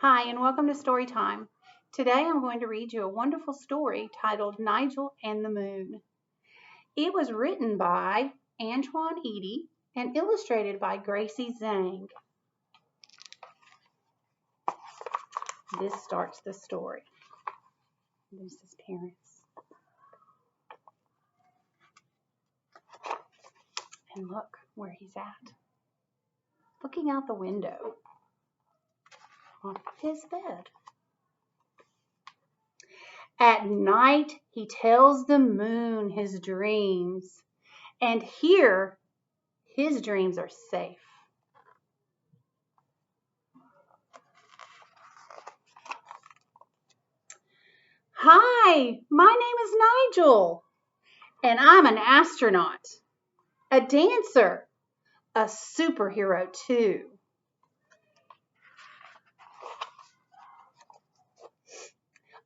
Hi, and welcome to Story Time. Today I'm going to read you a wonderful story titled Nigel and the Moon. It was written by Antwan, Eady and illustrated by Gracey, Zhang. This starts the story. There's his parents. And look where he's at. Looking out the window on his bed. At night, he tells the moon his dreams, and here his dreams are safe. Hi, my name is Nigel, and I'm an astronaut, a dancer, a superhero too.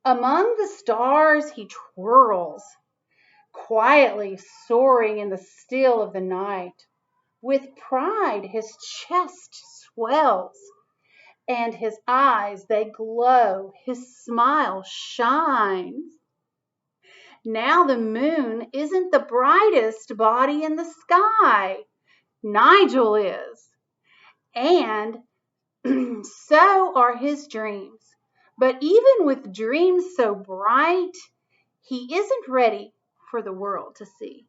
Among the stars he twirls, quietly soaring in the still of the night. With pride his chest swells, and his eyes they glow, his smile shines. Now the moon isn't the brightest body in the sky. Nigel is. And so are his dreams. But even with dreams so bright, he isn't ready for the world to see.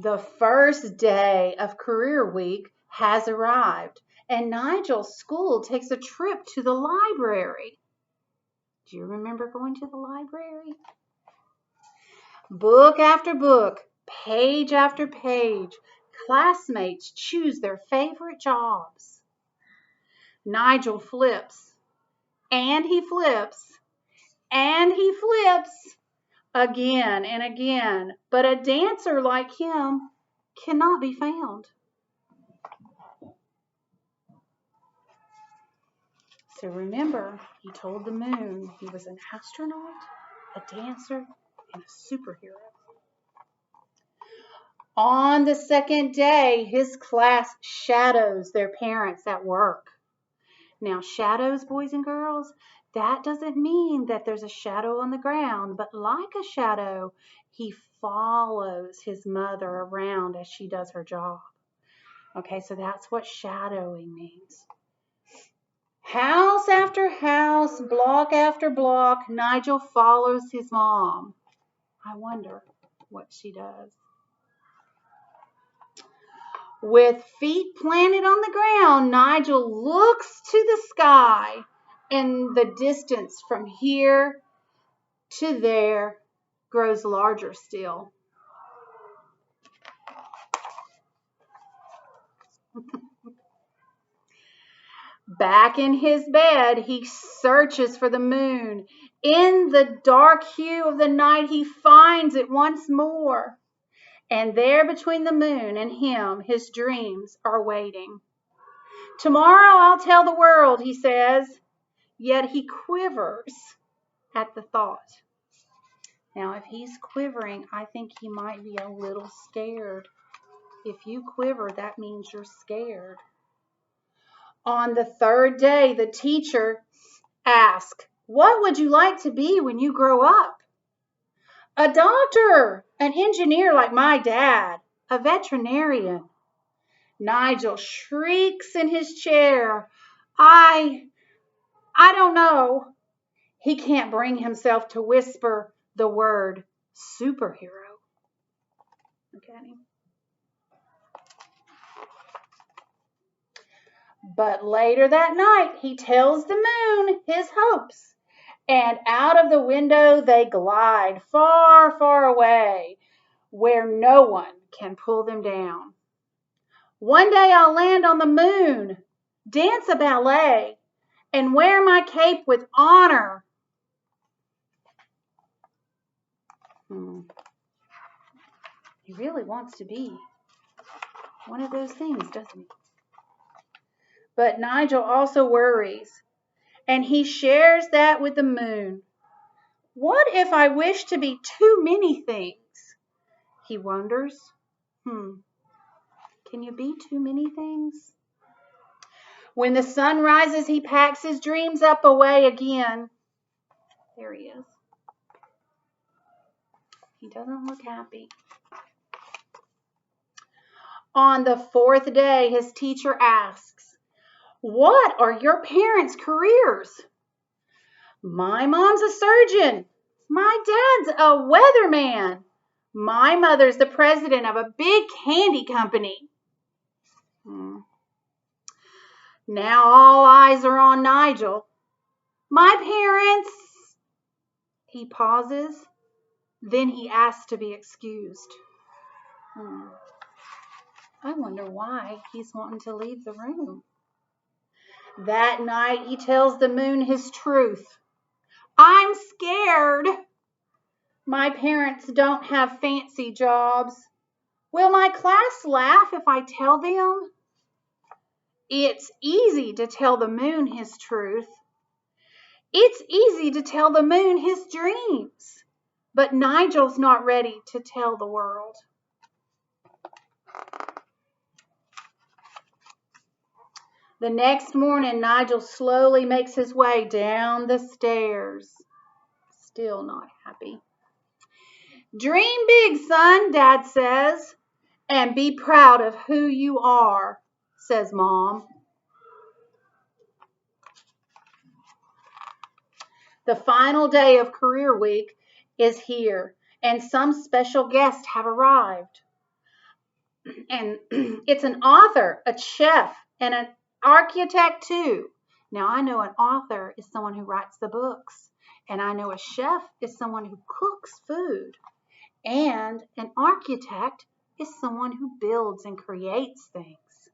The first day of career week has arrived, and Nigel's school takes a trip to the library. Do you remember going to the library? Book after book, page after page, classmates choose their favorite jobs. Nigel flips, and he flips, and he flips again and again, but a dancer like him cannot be found. So remember, he told the moon he was an astronaut, a dancer, and a superhero. On the second day, his class shadows their parents at work. Now, shadows, boys and girls, that doesn't mean that there's a shadow on the ground, but like a shadow, he follows his mother around as she does her job. Okay, so that's what shadowing means. House after house, block after block, Nigel follows his mom. I wonder what she does. With feet planted on the ground, Nigel looks to the sky, and the distance from here to there grows larger still. Back in his bed, he searches for the moon. In the dark hue of the night, he finds it once more. And there between the moon and him, his dreams are waiting. Tomorrow I'll tell the world, he says, yet he quivers at the thought. Now, if he's quivering, I think he might be a little scared. If you quiver, that means you're scared. On the third day, the teacher asked, "What would you like to be when you grow up?" "A doctor, an engineer like my dad, a veterinarian." Nigel shrieks in his chair. I don't know. He can't bring himself to whisper the word superhero. Okay. But later that night, he tells the moon his hopes, and out of the window they glide far, far away, where no one can pull them down. One day I'll land on the moon, dance a ballet, and wear my cape with honor. He really wants to be one of those things, doesn't he? But Nigel also worries, and he shares that with the moon. What if I wish to be too many things? He wonders. Can you be too many things? When the sun rises, he packs his dreams up away again. There he is. He doesn't look happy. On the 4th day, his teacher asks, "What are your parents' careers?" "My mom's a surgeon. My dad's a weatherman. My mother's the president of a big candy company." Now all eyes are on Nigel. "My parents..." He pauses. Then he asks to be excused. I wonder why he's wanting to leave the room. That night he tells the moon his truth. "I'm scared. My parents don't have fancy jobs. Will my class laugh if I tell them?" It's easy to tell the moon his truth. It's easy to tell the moon his dreams. But Nigel's not ready to tell the world. The next morning, Nigel slowly makes his way down the stairs. Still not happy. "Dream big, son," Dad says, "and be proud of who you are," says Mom. The final day of Career Week is here, and some special guests have arrived. And it's an author, a chef, and an architect too. Now, I know an author is someone who writes the books, and I know a chef is someone who cooks food, and an architect is someone who builds and creates things.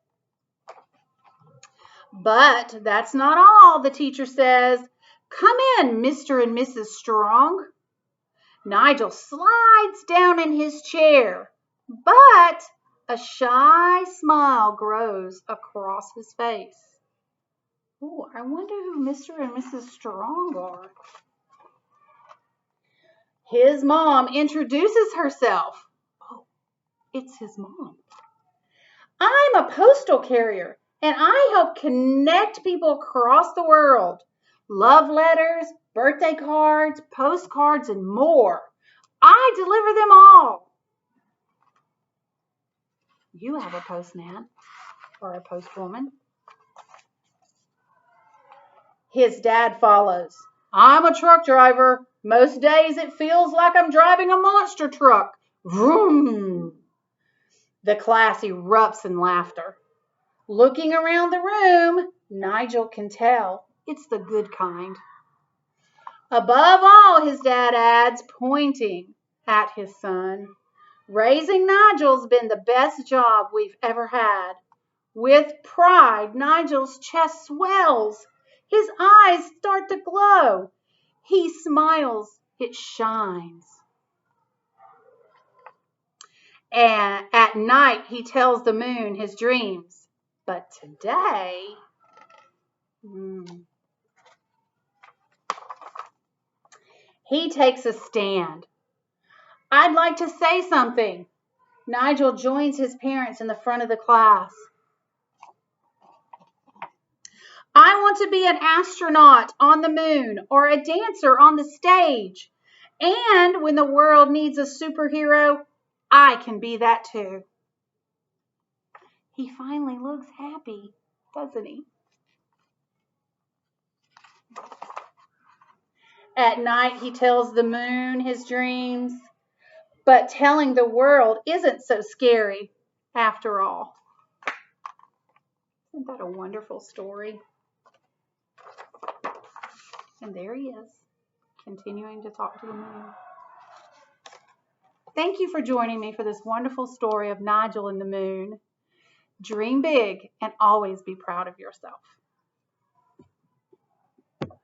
But that's not all, the teacher says. "Come in, Mr. and Mrs. Strong." Nigel slides down in his chair, but a shy smile grows across his face. Oh, I wonder who Mr. and Mrs. Strong are. His mom introduces herself. Oh, it's his mom. "I'm a postal carrier, and I help connect people across the world. Love letters, birthday cards, postcards, and more. I deliver them all." You have a postman or a postwoman. His dad follows. "I'm a truck driver. Most days it feels like I'm driving a monster truck. Vroom." The class erupts in laughter. Looking around the room, Nigel can tell it's the good kind. "Above all," his dad adds, pointing at his son, "raising Nigel's been the best job we've ever had." With pride, Nigel's chest swells. His eyes start to glow. He smiles. It shines. And at night, he tells the moon his dreams. But today, he takes a stand. "I'd like to say something." Nigel joins his parents in the front of the class. "I want to be an astronaut on the moon or a dancer on the stage. And when the world needs a superhero, I can be that too." He finally looks happy, doesn't he? At night, he tells the moon his dreams, but telling the world isn't so scary after all. Isn't that a wonderful story? And there he is, continuing to talk to the moon. Thank you for joining me for this wonderful story of Nigel and the moon. Dream big and always be proud of yourself.